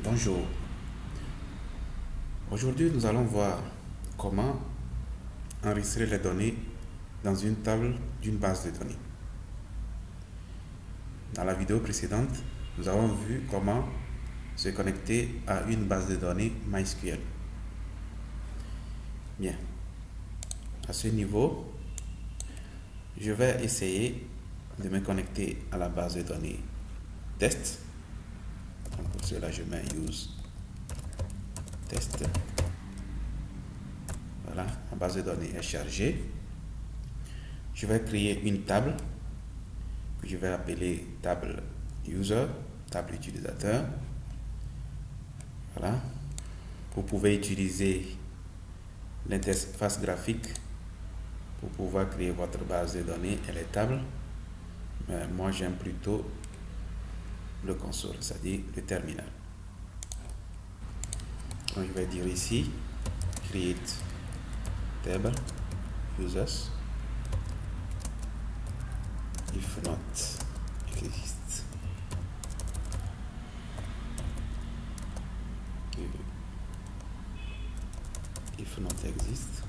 Bonjour. Aujourd'hui, nous allons voir comment enregistrer les données dans une table d'une base de données. Dans la vidéo précédente, nous avons vu comment se connecter à une base de données MySQL. Bien. À ce niveau, je vais essayer de me connecter à la base de données test. Donc pour cela, je mets use test. Voilà, la base de données est chargée. Je vais créer une table que je vais appeler table user, table utilisateur. Voilà. Vous pouvez utiliser l'interface graphique pour pouvoir créer votre base de données et les tables. Mais moi, j'aime plutôt le console, c'est-à-dire le terminal. Donc, je vais dire ici create table users if not exist. If not exist,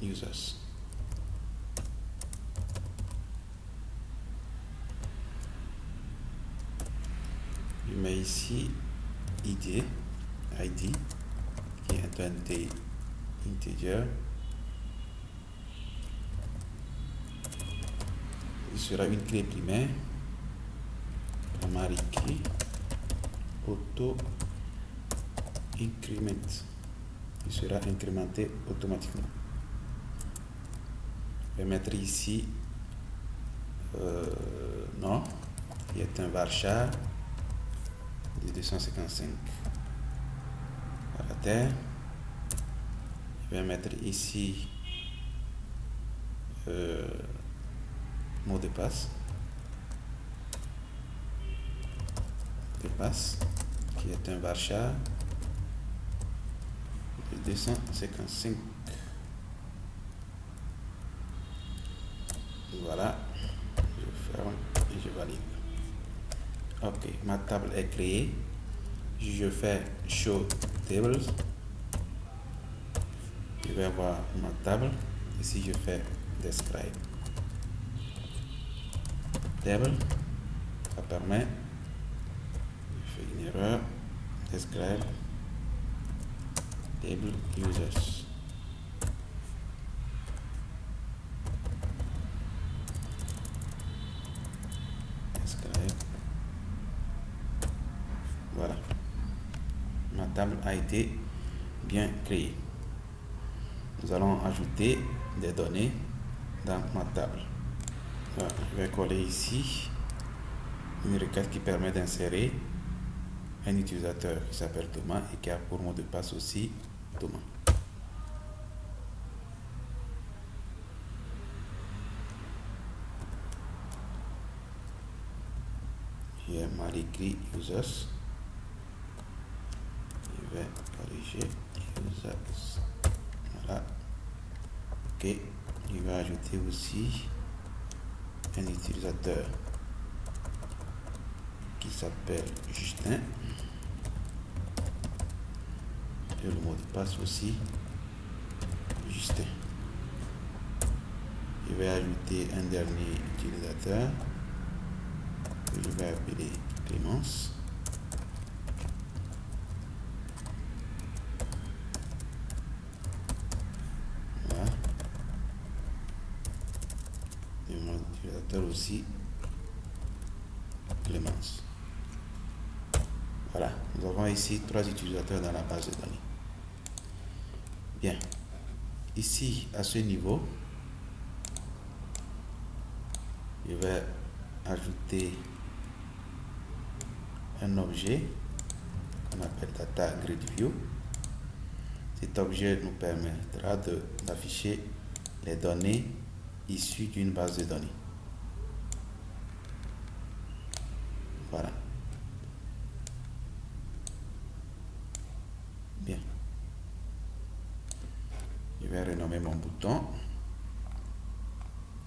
users. Je mets ici ID qui est un integer. Il sera une clé primaire. Marqué auto increment. Il sera incrémenté automatiquement. Je vais mettre ici non, qui est un varchar de 255 caractères. Je vais mettre ici mot de passe. Qui est un varchar de 255. Voilà, je ferme et je valide. Ok, ma table est créée. Je fais show tables. Je vais avoir ma table. Ici, je fais describe table. Ça permet, je fais une erreur, describe table users. Describe. Voilà. Ma table a été bien créée. Nous allons ajouter des données dans ma table. Voilà, je vais coller ici une requête qui permet d'insérer un utilisateur qui s'appelle Thomas et qui a pour mot de passe aussi Thomas. J'ai mal écrit users. Je vais corriger users. Voilà. Ok. Je vais ajouter aussi un utilisateur qui s'appelle Justin. Et le mot de passe aussi Justin. Je vais ajouter un dernier utilisateur que je vais appeler Clémence. Voilà. Et mon utilisateur aussi Clémence. Voilà, nous avons ici 3 utilisateurs dans la base de données. Bien, ici à ce niveau, je vais ajouter un objet qu'on appelle data grid view. Cet objet nous permettra d'afficher les données issues d'une base de données. Voilà. Bien. Je vais renommer mon bouton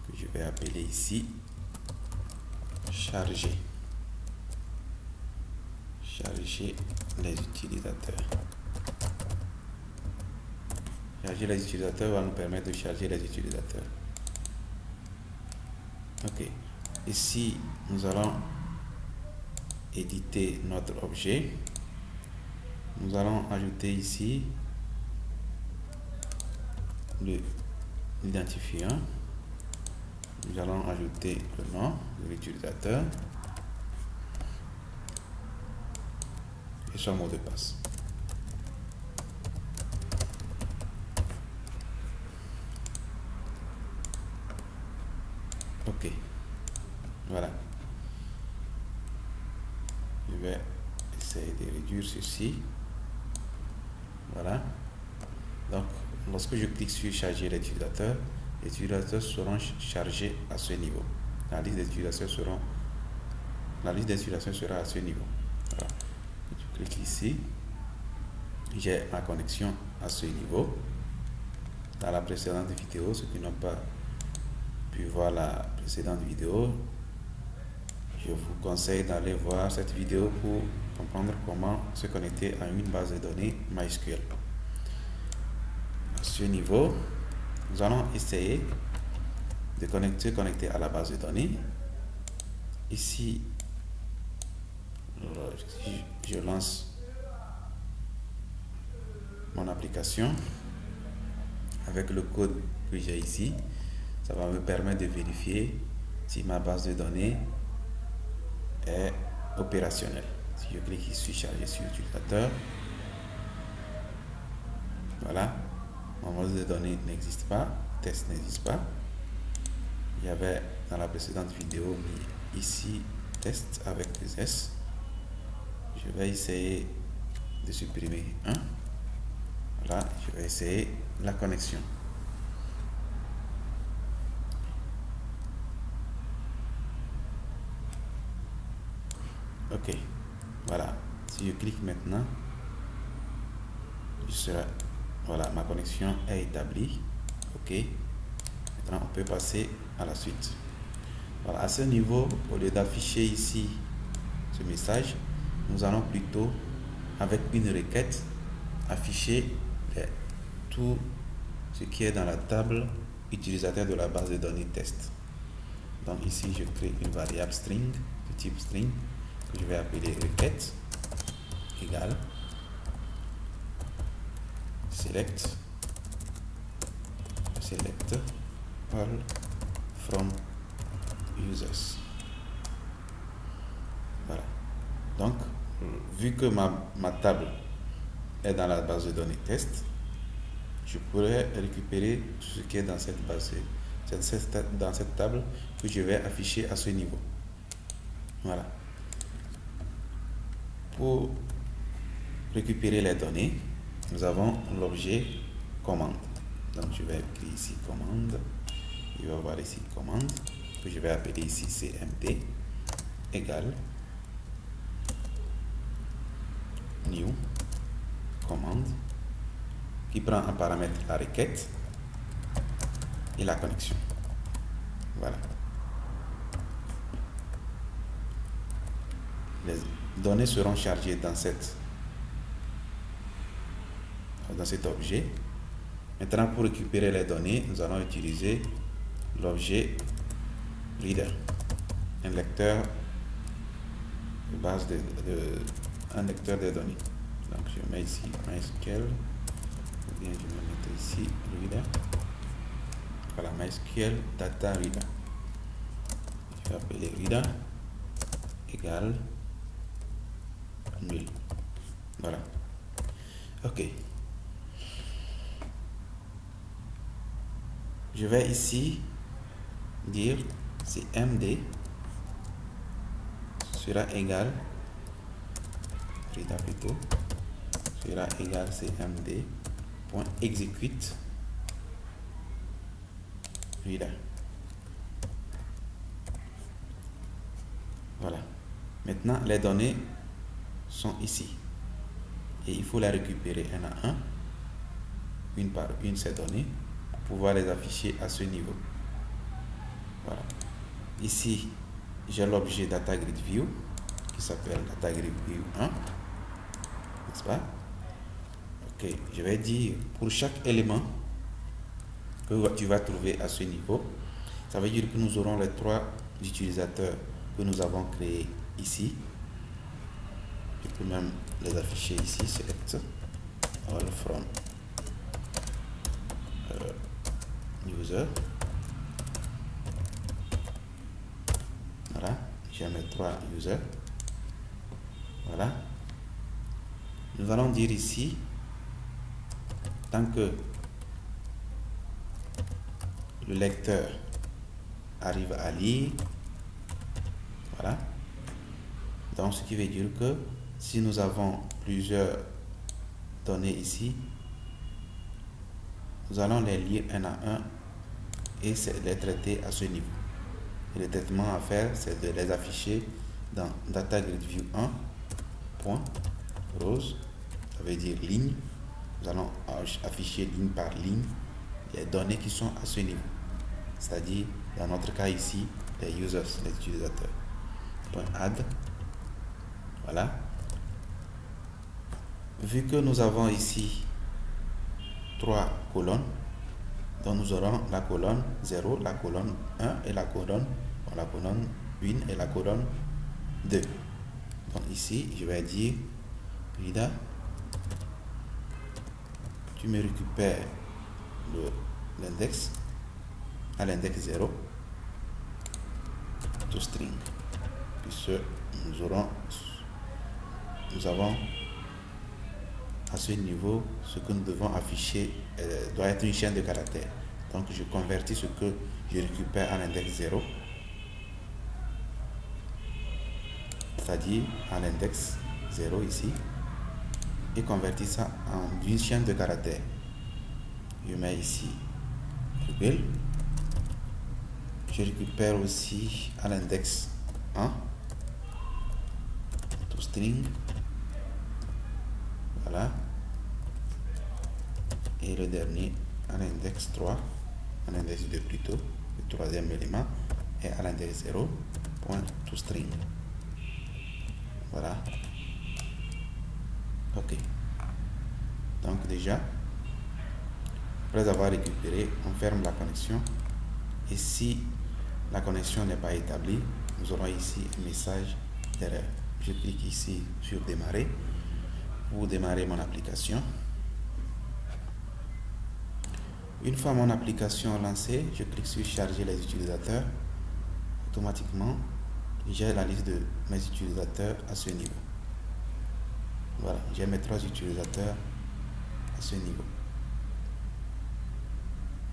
que je vais appeler ici charger les utilisateurs. Charger les utilisateurs va nous permettre de charger les utilisateurs. Ok, ici nous allons éditer notre objet. Nous allons ajouter ici l'identifiant. Nous allons ajouter le nom de l'utilisateur et son mot de passe. Ok, voilà. Je vais essayer de réduire ceci. Voilà. Donc, lorsque je clique sur charger les utilisateurs seront chargés à ce niveau. La liste des utilisateurs sera à ce niveau. Voilà. Je clique ici. J'ai ma connexion à ce niveau. Dans la précédente vidéo, ceux qui n'ont pas pu voir la précédente vidéo, je vous conseille d'aller voir cette vidéo pour comprendre comment se connecter à une base de données MySQL. À ce niveau, nous allons essayer de connecter à la base de données. Ici, je lance mon application avec le code que j'ai ici. Ça va me permettre de vérifier si ma base de données est opérationnelle. Si je clique ici, charger sur l'utilisateur, voilà, mon base de données n'existe pas, test n'existe pas. Il y avait dans la précédente vidéo mis ici test avec des S. Je vais essayer de supprimer un. Voilà, je vais essayer la connexion. Ok, voilà. Si je clique maintenant, voilà, ma connexion est établie. Ok, maintenant on peut passer à la suite. Voilà, à ce niveau, au lieu d'afficher ici ce message, nous allons plutôt, avec une requête, afficher tout ce qui est dans la table utilisateur de la base de données test. Donc ici, je crée une variable string de type string que je vais appeler requête égale select all from users. Voilà. Donc, vu que ma table est dans la base de données test, je pourrais récupérer tout ce qui est dans cette base, dans cette table que je vais afficher à ce niveau. Voilà. Pour récupérer les données, nous avons l'objet commande. Donc je vais écrire ici commande. Je vais voir ici commande que je vais appeler ici cmd égale new commande qui prend en paramètre la requête et la connexion. Voilà. Les données seront chargées dans cet objet. Maintenant, pour récupérer les données, nous allons utiliser l'objet reader, un lecteur de base un lecteur de données. Donc je mets ici MySQL, ou bien je vais mettre ici reader. Voilà, MySQL data reader. Je vais appeler reader égale nul. Voilà. Ok. Je vais ici dire si MD sera égal, reader plutôt, sera égal cmd.execute reader. Voilà. Maintenant, les données sont ici. Et il faut les récupérer un à un, une par une, ces données, pour pouvoir les afficher à ce niveau. Voilà. Ici, j'ai l'objet DataGridView qui s'appelle DataGridView 1, n'est-ce pas? Ok, je vais dire pour chaque élément que tu vas trouver à ce niveau, ça veut dire que nous aurons les 3 utilisateurs que nous avons créés ici. Je peux même les afficher ici, select all from user. Voilà, j'ai mes 3 users. Voilà. Nous allons dire ici, tant que le lecteur arrive à lire, voilà. Donc, ce qui veut dire que si nous avons plusieurs données ici, nous allons les lire un à un et les traiter à ce niveau. Et le traitement à faire, c'est de les afficher dans DataGridView 1, point, rose, ça veut dire ligne. Nous allons afficher ligne par ligne les données qui sont à ce niveau. C'est-à-dire, dans notre cas ici, les users, les utilisateurs. Point add. Voilà. Vu que nous avons ici 3 colonnes, donc nous aurons la colonne 0, la colonne 1 et la colonne 1 et la colonne 2. Donc ici, je vais dire Rida, tu me récupères l'index à l'index 0 to string, puisque nous avons à ce niveau ce que nous devons afficher doit être une chaîne de caractères. Donc je convertis ce que je récupère à l'index 0, c'est-à-dire à l'index 0 ici, et convertis ça en une chaîne de caractères. Je mets ici virgule. Je récupère aussi à l'index 1 to string, voilà, et le dernier à l'index 3, à l'index 2 plutôt, le troisième élément est à l'index 0 point to string. Voilà. Ok. Donc déjà, après avoir récupéré, on ferme la connexion. Et si la connexion n'est pas établie, nous aurons ici un message d'erreur. Je clique ici sur démarrer pour démarrer mon application. Une fois mon application lancée, je clique sur charger les utilisateurs. Automatiquement, j'ai la liste de mes utilisateurs à ce niveau. Voilà, j'ai mes 3 utilisateurs à ce niveau.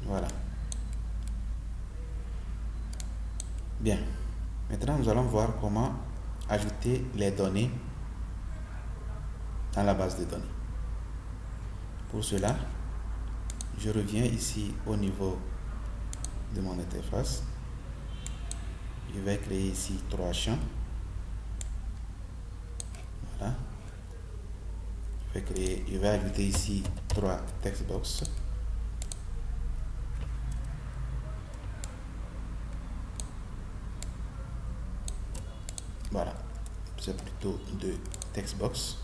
Voilà. Bien. Maintenant, nous allons voir comment ajouter les données dans la base de données. Pour cela, je reviens ici au niveau de mon interface. Je vais créer ici 3 champs. Voilà. Je vais ajouter ici 3 text box. Voilà, c'est plutôt 2 text box.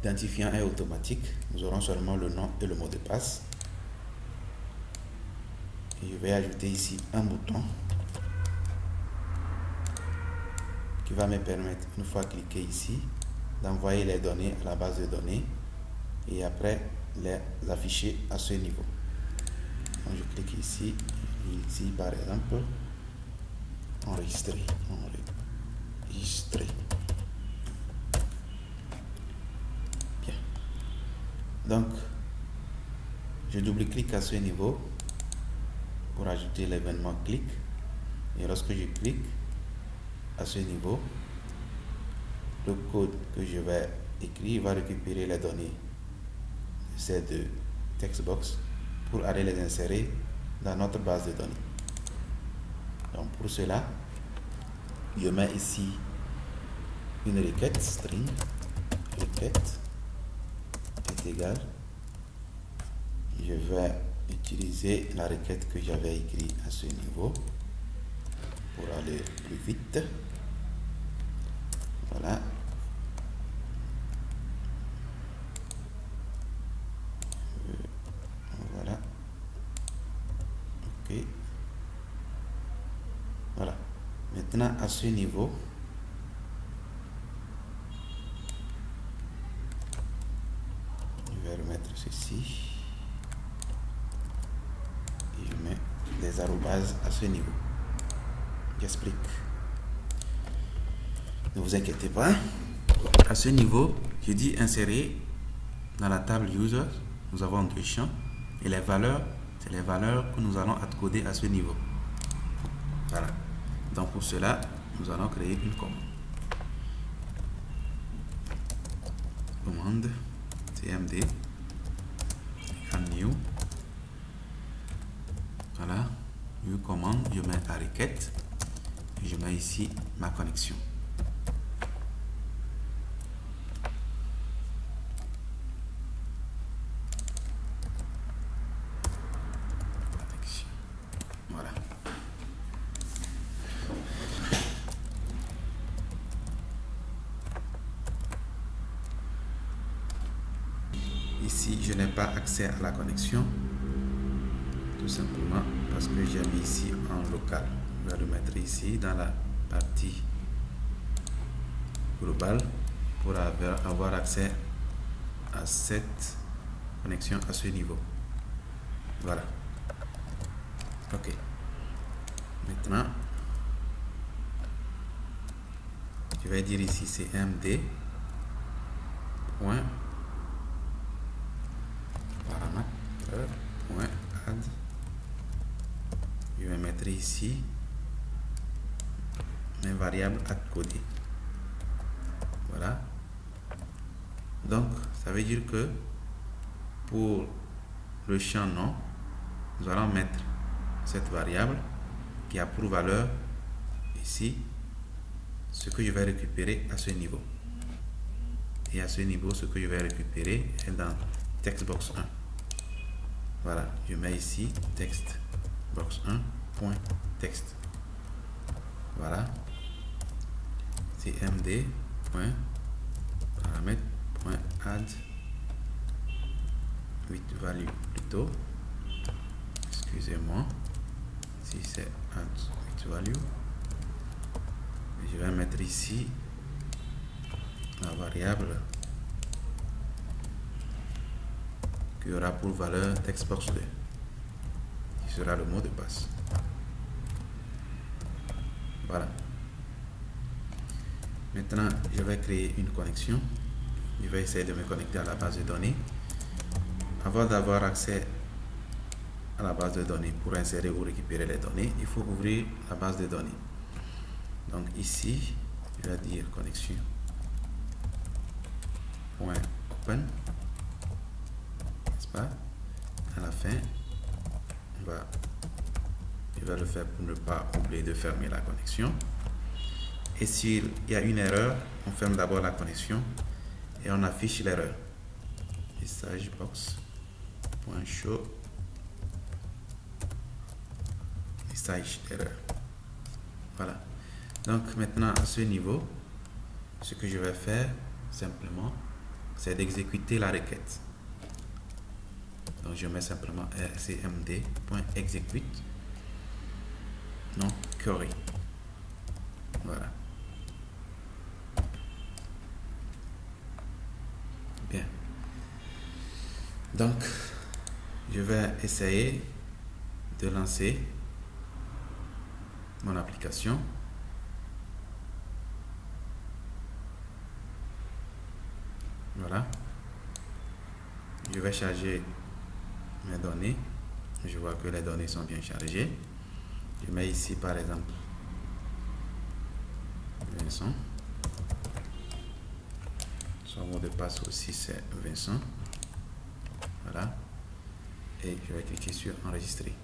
L'identifiant est automatique. Nous aurons seulement le nom et le mot de passe. Et je vais ajouter ici un bouton qui va me permettre, une fois cliqué ici, d'envoyer les données à la base de données et après les afficher à ce niveau. Donc je clique ici par exemple, enregistrer. Bien. Donc, je double-clique à ce niveau pour ajouter l'événement clic. Et lorsque je clique à ce niveau, le code que je vais écrire va récupérer les données de ces 2 text box pour aller les insérer dans notre base de données. Donc pour cela, je mets ici une requête string, requête est égal, je vais utiliser la requête que j'avais écrite à ce niveau pour aller plus vite. Voilà. Voilà. Ok. Voilà. Maintenant, à ce niveau, je vais remettre ceci. Et je mets des arrobases à ce niveau. J'explique. Ne vous inquiétez pas. À ce niveau, j'ai dit insérer dans la table user. Nous avons deux champs et les valeurs, c'est les valeurs que nous allons encoder à ce niveau. Voilà. Donc pour cela, nous allons créer une commande. Commande cmd new. Voilà. New commande. Je mets la requête et je mets ici ma connexion. Voilà. Ici, je n'ai pas accès à la connexion, tout simplement parce que j'ai mis ici en local. Je vais le mettre ici dans la partie globale pour avoir accès à cette connexion à ce niveau. Voilà. Ok. Maintenant, je vais dire ici cmd point paramètre point add. Je vais mettre ici mes variables à coder. Voilà. Donc, ça veut dire que pour le champ nom, nous allons mettre cette variable qui a pour valeur ici ce que je vais récupérer à ce niveau. Et à ce niveau, ce que je vais récupérer est dans textbox 1. Voilà, je mets ici textbox1.text. Voilà. cmd.paramètre.add 8 value plutôt. Excusez-moi. Si c'est add 8 value. Je vais mettre ici la variable qui aura pour valeur textbox2, qui sera le mot de passe. Voilà. Maintenant, je vais créer une connexion. Je vais essayer de me connecter à la base de données. Avant d'avoir accès à la base de données pour insérer ou récupérer les données, il faut ouvrir la base de données. Donc ici, je vais dire connexion .open, n'est-ce pas? À la fin, je vais le faire pour ne pas oublier de fermer la connexion. Et s'il y a une erreur, on ferme d'abord la connexion et on affiche l'erreur. Message box.show message erreur. Voilà. Donc maintenant à ce niveau, ce que je vais faire simplement, c'est d'exécuter la requête. Donc je mets simplement cmd.execute non query. Voilà. Bien. Donc je vais essayer de lancer mon application. Voilà. Je vais charger mes données. Je vois que les données sont bien chargées. Je mets ici par exemple Vincent. Son mot de passe aussi c'est Vincent. Voilà. Et je vais cliquer sur enregistrer.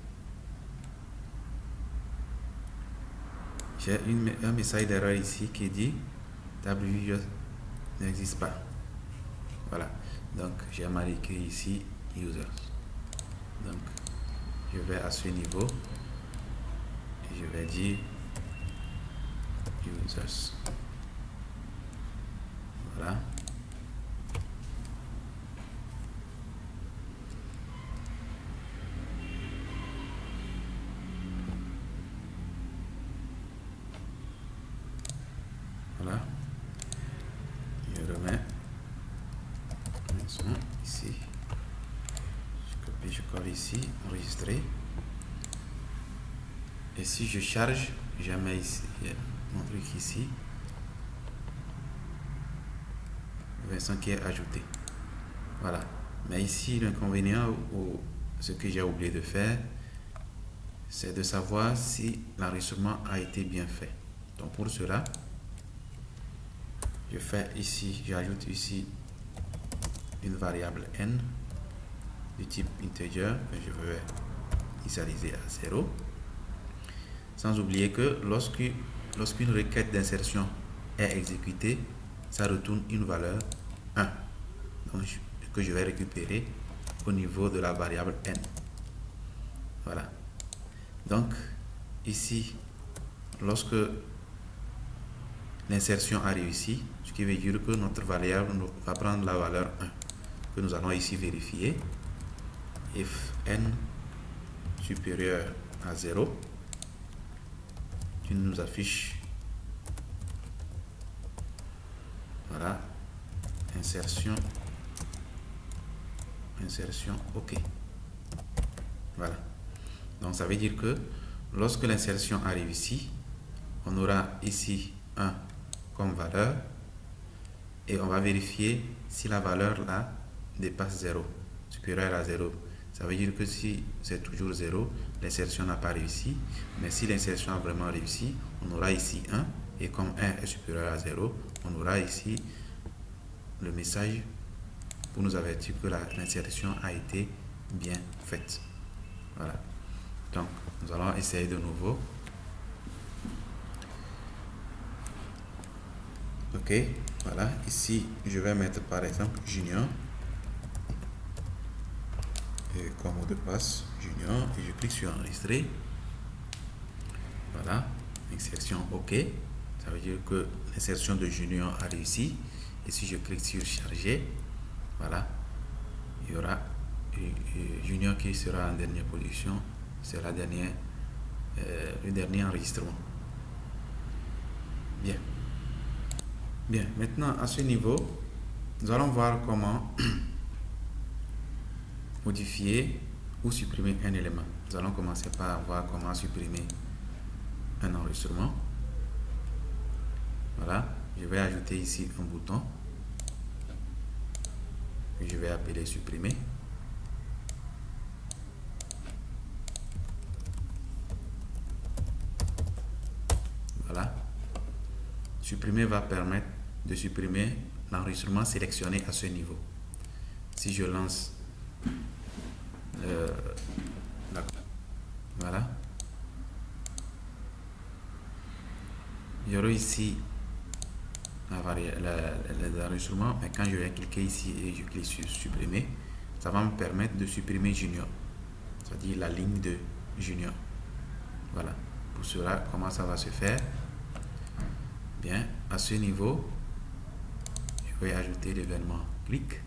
J'ai un message d'erreur ici qui dit W n'existe pas. Voilà. Donc j'ai marqué ici users. Donc je vais à ce niveau et je vais dire users. Voilà. Voilà. Je remets ici. Je copie, je colle ici, enregistrer. Et si je charge, je mets ici mon truc ici. Version qui est ajoutée. Voilà. Mais ici, l'inconvénient ou ce que j'ai oublié de faire, c'est de savoir si l'enregistrement a été bien fait. Donc pour cela, je fais ici, j'ajoute ici une variable n du type integer que je veux initialiser à 0. Sans oublier que lorsqu'une requête d'insertion est exécutée, ça retourne une valeur 1. Donc, que je vais récupérer au niveau de la variable n. Voilà. Donc, ici, lorsque l'insertion a réussi, ce qui veut dire que notre variable va prendre la valeur 1, que nous allons ici vérifier. If n supérieur à 0, tu nous affiches, voilà, insertion OK. Voilà. Donc ça veut dire que lorsque l'insertion a réussi, on aura ici 1 comme valeur et on va vérifier si la valeur là dépasse 0, supérieure à 0. Ça veut dire que si c'est toujours 0, l'insertion n'a pas réussi. Mais si l'insertion a vraiment réussi, on aura ici 1. Et comme 1 est supérieur à 0, on aura ici le message pour nous avertir que l'insertion a été bien faite. Voilà. Donc, nous allons essayer de nouveau. OK. Voilà. Ici, je vais mettre par exemple Junior. Et comme mot de passe Junior. Et je clique sur enregistrer. Voilà. Insertion OK. Ça veut dire que l'insertion de Junior a réussi. Et si je clique sur charger, voilà, il y aura Junior qui sera en dernière position. C'est le dernier enregistrement. Bien. Bien. Maintenant, à ce niveau, nous allons voir comment modifier ou supprimer un élément. Nous allons commencer par voir comment supprimer un enregistrement. Voilà. Je vais ajouter ici un bouton. Je vais appeler supprimer. Voilà. Supprimer va permettre de supprimer l'enregistrement sélectionné à ce niveau. Si je lance voilà, il y aura ici l'enregistrement, mais quand je vais cliquer ici et je clique sur supprimer, ça va me permettre de supprimer Junior, c'est-à-dire la ligne de Junior. Voilà. Pour cela, comment ça va se faire? Bien, à ce niveau, je vais ajouter l'événement clic.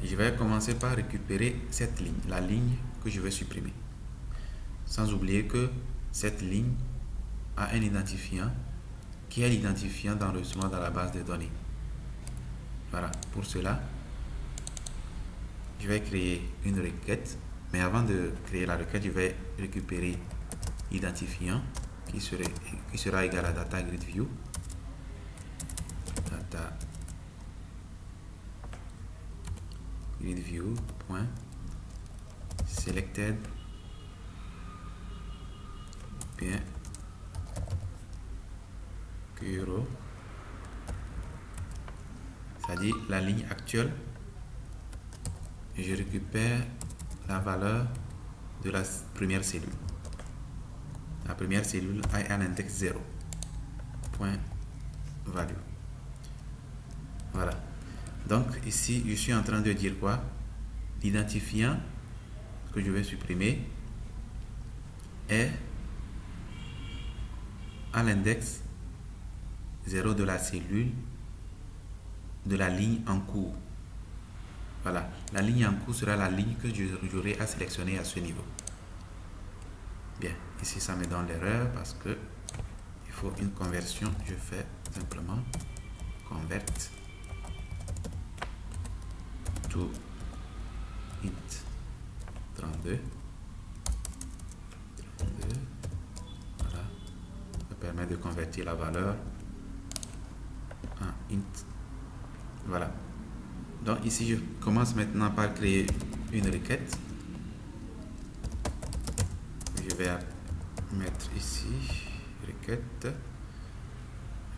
Et je vais commencer par récupérer cette ligne, la ligne que je vais supprimer. Sans oublier que cette ligne a un identifiant qui est l'identifiant d'enregistrement dans la base de données. Voilà, pour cela, je vais créer une requête. Mais avant de créer la requête, je vais récupérer l'identifiant qui sera égal à data grid view. Data grid view point selected bien Euro, c'est-à-dire la ligne actuelle, et je récupère la valeur de la première cellule. La première cellule a un index 0. Point value. Voilà. Donc ici, je suis en train de dire quoi? L'identifiant que je vais supprimer est à l'index 0 de la cellule de la ligne en cours. Voilà, la ligne en cours sera la ligne que j'aurai à sélectionner à ce niveau. Bien, ici ça me donne l'erreur parce que il faut une conversion. Je fais simplement convert to int 32. Voilà, ça permet de convertir la valeur en int. Voilà. Donc ici je commence maintenant par créer une requête. Je vais mettre ici requête,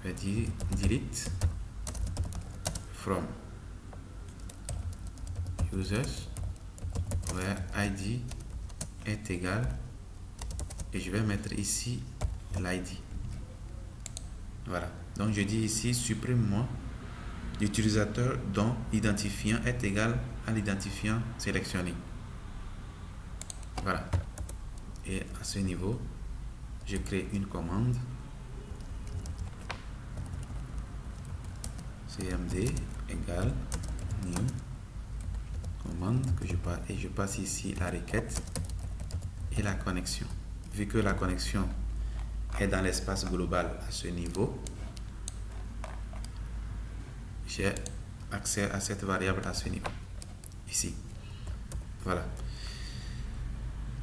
je vais dire delete from users where id est égal, et je vais mettre ici l'id. Voilà, donc je dis ici supprime-moi l'utilisateur dont l'identifiant est égal à l'identifiant sélectionné. Voilà, et à ce niveau je crée une commande cmd égale new commande que je passe, et je passe ici la requête et la connexion. Vu que la connexion est dans l'espace global à ce niveau, j'ai accès à cette variable à ce niveau ici. Voilà,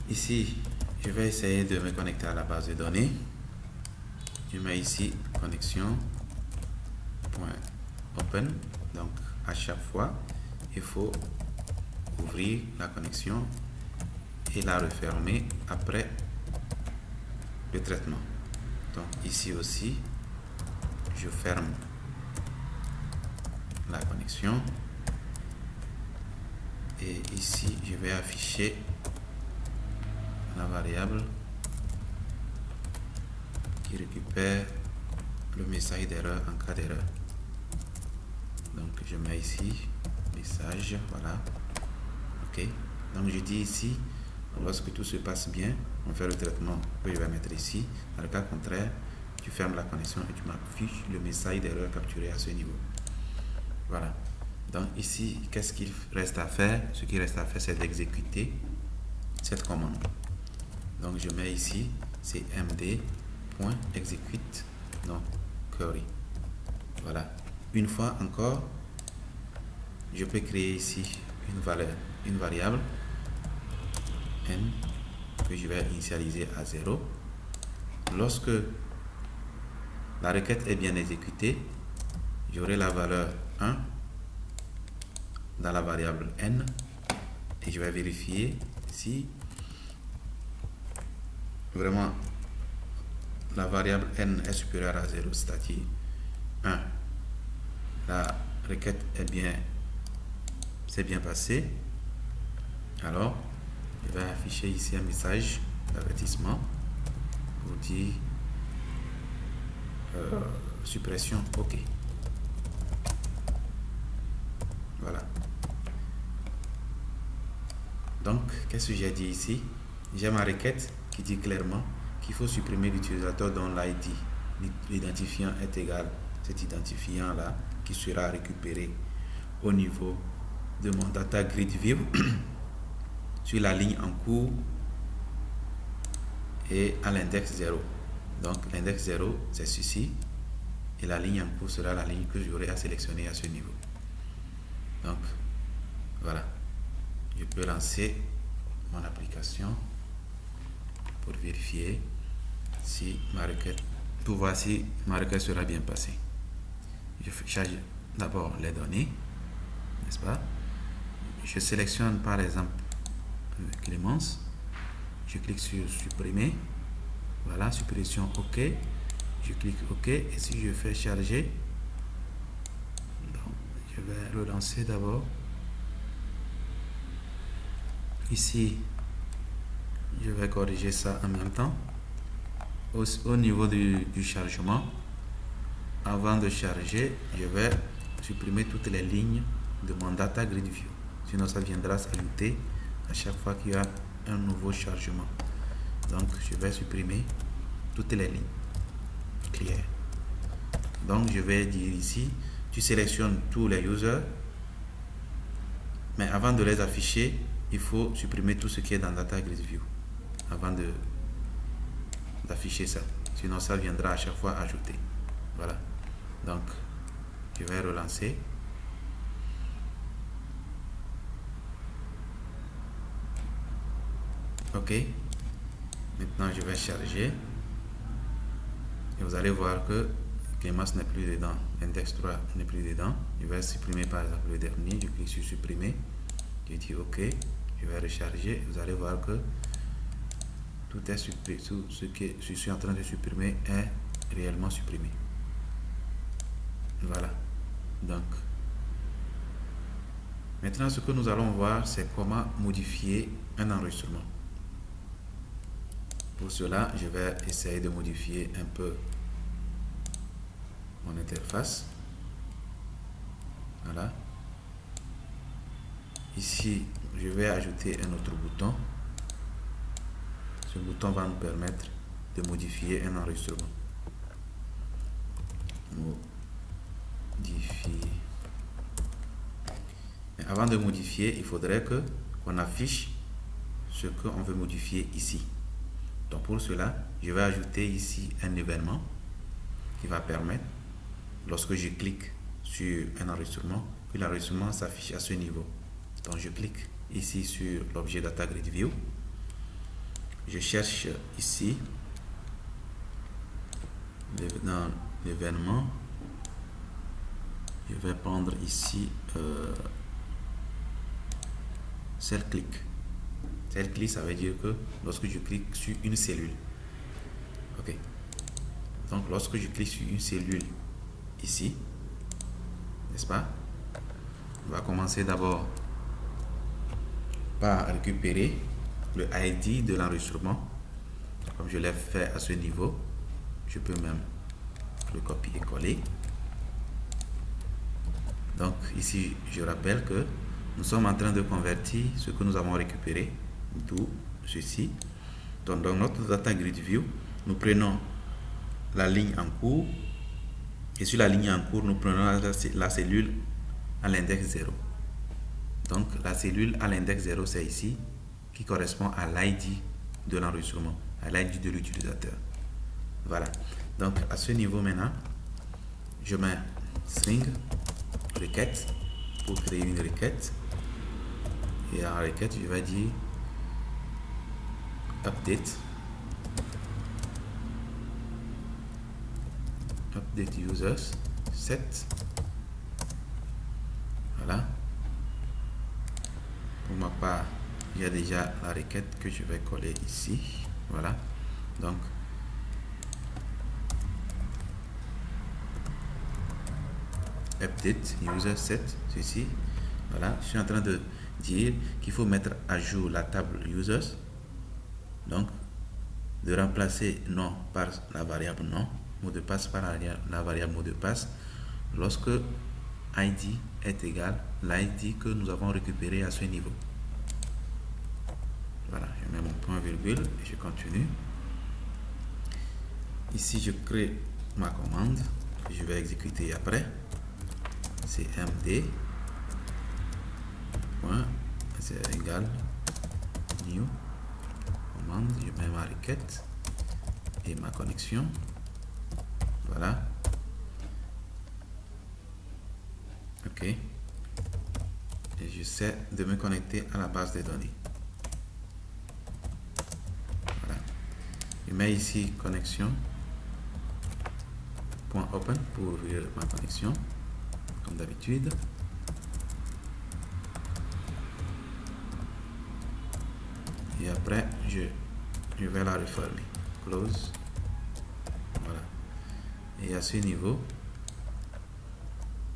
ici je vais essayer de me connecter à la base de données. Je mets ici connexion .open, donc à chaque fois il faut ouvrir la connexion et la refermer après le traitement. Donc ici aussi je ferme la connexion, et ici je vais afficher la variable qui récupère le message d'erreur en cas d'erreur. Donc je mets ici message, voilà, ok. Donc je dis ici, lorsque tout se passe bien, on fait le traitement que je vais mettre ici. Dans le cas contraire, tu fermes la connexion et tu m'affiches le message d'erreur capturé à ce niveau. Voilà, donc ici qu'est-ce qu'il reste à faire? Ce qui reste à faire, c'est d'exécuter cette commande. Donc je mets ici cmd.execute donc query. Voilà, une fois encore je peux créer ici une variable n que je vais initialiser à 0. Lorsque la requête est bien exécutée, j'aurai la valeur 1 dans la variable n, et je vais vérifier si vraiment la variable n est supérieure à 0, c'est-à-dire 1. La requête s'est bien passée. Alors je vais afficher ici un message d'avertissement pour dire suppression OK. Voilà, donc qu'est-ce que j'ai dit ici? J'ai ma requête qui dit clairement qu'il faut supprimer l'utilisateur dont l'identifiant est égal, cet identifiant là qui sera récupéré au niveau de mon data grid view sur la ligne en cours et à l'index 0. Donc l'index 0 c'est ceci, et la ligne en cours sera la ligne que j'aurai à sélectionner à ce niveau. Donc voilà, je peux lancer mon application pour vérifier si ma requête, pour voir si ma requête sera bien passée. Je charge d'abord les données, n'est-ce pas? Je sélectionne par exemple Clémence, je clique sur supprimer, voilà, suppression OK, je clique OK, et si je fais charger, donc je vais relancer d'abord. Ici je vais corriger ça en même temps au niveau du chargement. Avant de charger, je vais supprimer toutes les lignes de mon data grid view, sinon ça viendra s'ajouter à chaque fois qu'il y a un nouveau chargement. Donc je vais supprimer toutes les lignes clear. Donc je vais dire ici, tu sélectionnes tous les users, mais avant de les afficher, il faut supprimer tout ce qui est dans Data Grid View avant d'afficher ça. Sinon ça viendra à chaque fois ajouter. Voilà. Donc je vais relancer. Ok. Maintenant je vais charger. Et vous allez voir que Clémence n'est plus dedans. Index 3 n'est plus dedans. Je vais supprimer par exemple le dernier. Je clique sur supprimer. Je dis OK. Je vais recharger. Vous allez voir que tout est supprimé. Tout ce que je suis en train de supprimer est réellement supprimé. Voilà. Donc, maintenant ce que nous allons voir, c'est comment modifier un enregistrement. Pour cela, je vais essayer de modifier un peu mon interface. Voilà. Ici, je vais ajouter un autre bouton. Ce bouton va nous permettre de modifier un enregistrement. Modifier. Mais avant de modifier, il faudrait qu'on affiche ce qu'on veut modifier ici. Donc pour cela, je vais ajouter ici un événement qui va permettre, lorsque je clique sur un enregistrement, que l'enregistrement s'affiche à ce niveau. Donc je clique ici sur l'objet Data Grid View. Je cherche ici dans l'événement. Je vais prendre ici cell click. Cell click, ça veut dire que lorsque je clique sur une cellule. Ok. Donc lorsque je clique sur une cellule ici, n'est-ce pas? On va commencer d'abord par récupérer le ID de l'enregistrement. Comme je l'ai fait à ce niveau, je peux même le copier et coller. Donc ici, je rappelle que nous sommes en train de convertir ce que nous avons récupéré, d'où ceci. Donc dans notre Data Grid View, nous prenons la ligne en cours et sur la ligne en cours, nous prenons la cellule à l'index 0. Donc la cellule à l'index 0, c'est ici, qui correspond à l'ID de l'enregistrement, à l'ID de l'utilisateur. Voilà. Donc à ce niveau maintenant, je mets string requête pour créer une requête. Et en requête, je vais dire update users set. Voilà. Pour ma part, il y a déjà la requête que je vais coller ici. Voilà. Donc update user set, ceci. Voilà, je suis en train de dire qu'il faut mettre à jour la table users. Donc de remplacer nom par la variable nom, mot de passe par la variable mot de passe, lorsque ID est égal à l'ID que nous avons récupéré à ce niveau. Voilà, je mets mon point virgule et je continue. Ici, je crée ma commande que je vais exécuter après. cmd point c'est égal new commande, je mets ma requête et ma connexion. Voilà. Ok. Et j'essaie de me connecter à la base de données. Voilà. Je mets ici connexion point open pour ouvrir ma connexion comme d'habitude. Et après je vais la refermer. Close. Voilà. Et à ce niveau,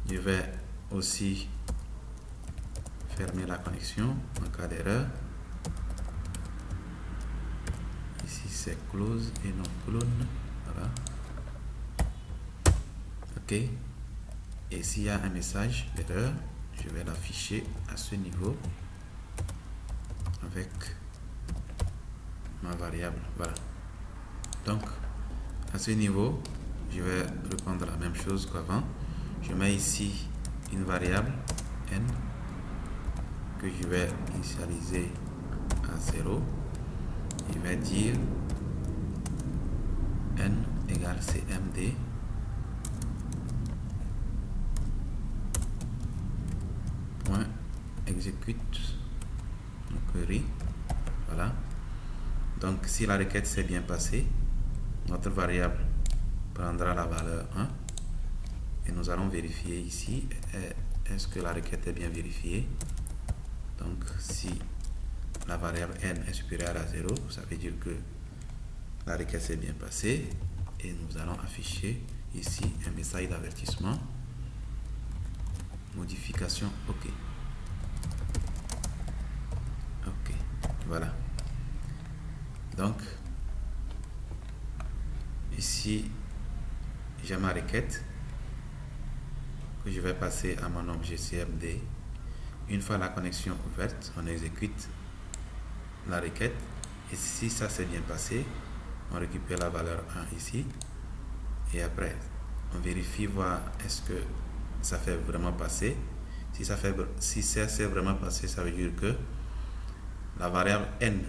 je vais aussi fermer la connexion en cas d'erreur. Ici c'est close et non clone. Voilà. Ok. Et s'il y a un message d'erreur, je vais l'afficher à ce niveau avec ma variable. Voilà. Donc, à ce niveau, je vais reprendre la même chose qu'avant. Je mets ici une variable n que je vais initialiser à 0. Je vais dire n égale cmd point exécute query. Voilà. Donc si la requête s'est bien passée, notre variable prendra la valeur 1 et nous allons vérifier ici est-ce que la requête est bien vérifiée. Donc si la variable n est supérieure à 0, ça veut dire que la requête s'est bien passée et nous allons afficher ici un message d'avertissement modification OK. OK, voilà. Donc ici j'ai ma requête que je vais passer à mon objet CMD. Une fois la connexion ouverte, on exécute la requête et si ça s'est bien passé, on récupère la valeur 1 ici et après on vérifie voir est-ce que ça fait vraiment passer. Si ça s'est vraiment passé, ça veut dire que la variable n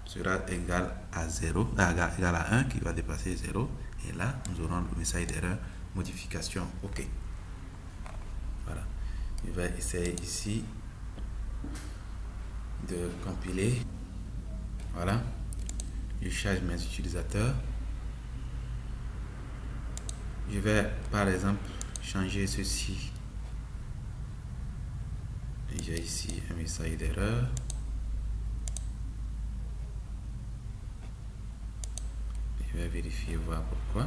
sera égale à 0, égale à 1 qui va dépasser 0 et là nous aurons le message d'erreur modification OK. Voilà, je vais essayer ici de compiler. Voilà, je charge mes utilisateurs. Je vais par exemple changer ceci. J'ai ici un message d'erreur. Je vais vérifier, voir pourquoi.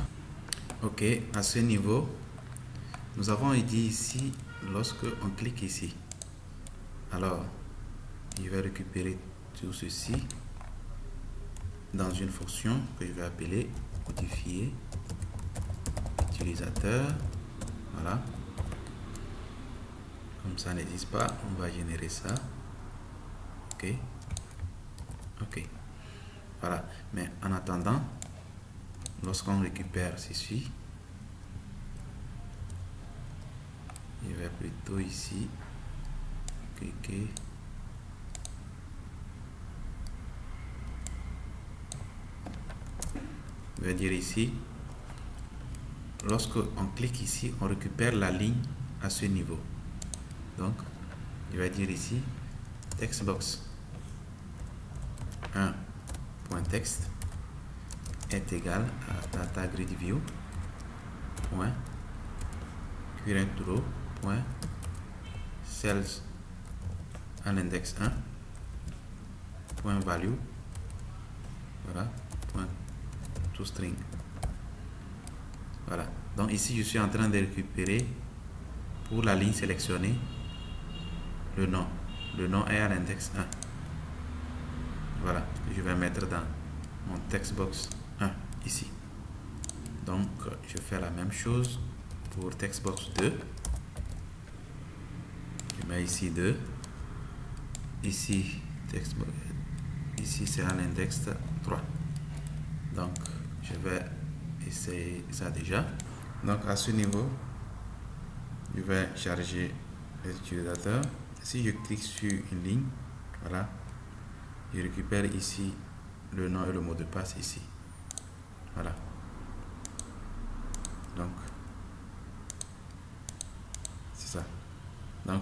OK, à ce niveau, nous avons dit ici, lorsque on clique ici, alors je vais récupérer tout ceci dans une fonction que je vais appeler modifier utilisateur. Voilà, comme ça n'existe pas, on va générer ça. OK, OK, voilà. Mais en attendant, lorsqu'on récupère ceci, je vais plutôt ici cliquer. Je vais dire ici, lorsque on clique ici, on récupère la ligne à ce niveau. Donc, je vais dire ici, textbox 1.text est égal à data grid view point current row point cells à l'index 1 point value, voilà, point toString. Voilà, donc ici je suis en train de récupérer pour la ligne sélectionnée le nom est à l'index 1. Voilà, je vais mettre dans mon textbox 1 ici. Donc je fais la même chose pour textbox 2. Je mets ici 2. Ici textbox, ici c'est à l'index 3. Donc je vais essayer ça déjà. Donc à ce niveau, je vais charger les utilisateurs. Si je clique sur une ligne, voilà, je récupère ici le nom et le mot de passe ici. Voilà. Donc c'est ça. Donc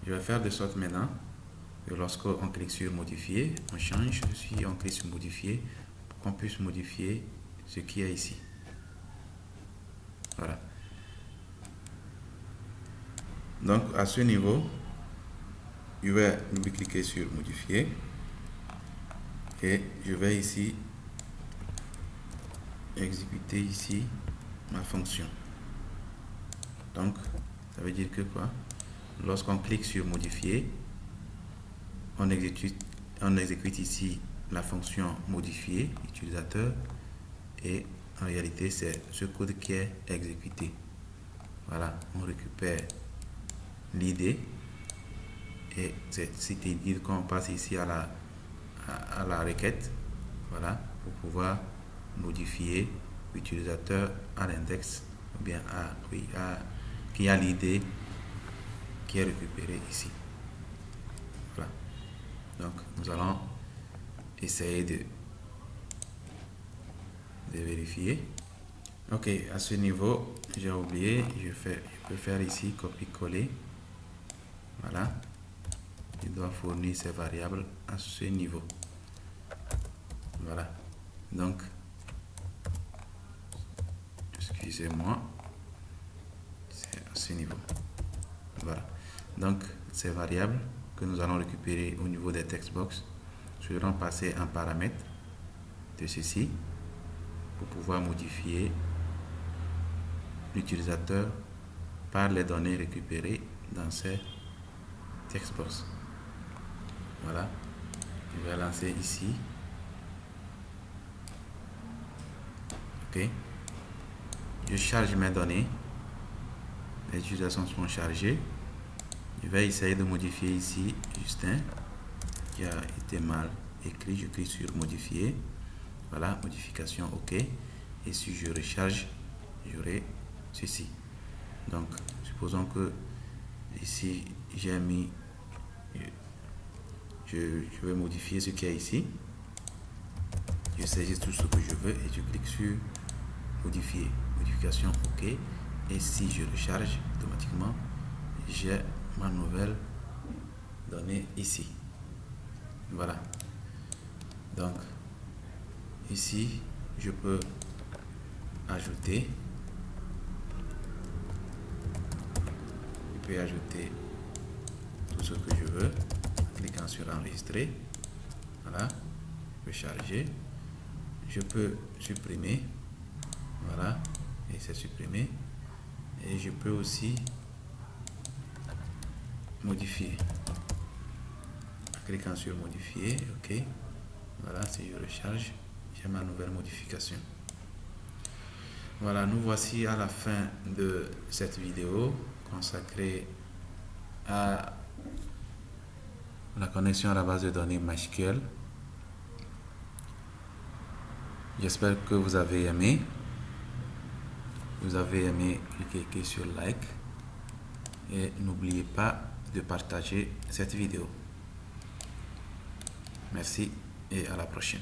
je vais faire de sorte maintenant que lorsqu'on clique sur modifier, on change ceci, on clique sur modifier pour qu'on puisse modifier ce qui est ici. Voilà. Donc à ce niveau, je vais double-cliquer sur modifier et je vais ici exécuter ici ma fonction. Donc ça veut dire que quoi? Lorsqu'on clique sur modifier, on exécute ici la fonction modifier utilisateur et en réalité c'est ce code qui est exécuté. Voilà, on récupère l'idée et c'est cette idée qu'on passe ici à la à la requête, voilà, pour pouvoir modifier l'utilisateur à l'index, ou bien qui a l'idée qui est récupérée ici. Voilà. Donc nous allons essayer de vérifier. Ok, à ce niveau, j'ai oublié, je peux faire ici copier-coller. Voilà. Il doit fournir ces variables à ce niveau. Voilà. Donc, excusez-moi, c'est à ce niveau. Voilà. Donc, ces variables que nous allons récupérer au niveau des textbox seront passées en paramètres de ceci pour pouvoir modifier l'utilisateur par les données récupérées dans ces textbox. Voilà. Je vais lancer ici. Ok. Je charge mes données. Les utilisations sont chargées. Je vais essayer de modifier ici Justin qui a été mal écrit. Je clique sur modifier. Voilà, modification OK. Et si je recharge, j'aurai ceci. Donc, supposons que ici j'ai mis, je vais modifier ce qui est ici. Je saisis tout ce que je veux et je clique sur modifier. Modification OK. Et si je recharge automatiquement, j'ai ma nouvelle donnée ici. Voilà. Donc, ici, je peux ajouter. Je peux ajouter tout ce que je veux en cliquant sur enregistrer. Voilà. Je peux charger. Je peux supprimer. Voilà. Et c'est supprimé. Et je peux aussi modifier. En cliquant sur modifier. OK. Voilà. Si je recharge, j'ai ma nouvelle modification. Voilà, nous voici à la fin de cette vidéo consacrée à la connexion à la base de données MySQL. J'espère que vous avez aimé. Vous avez aimé, cliquez sur like et n'oubliez pas de partager cette vidéo. Merci et à la prochaine.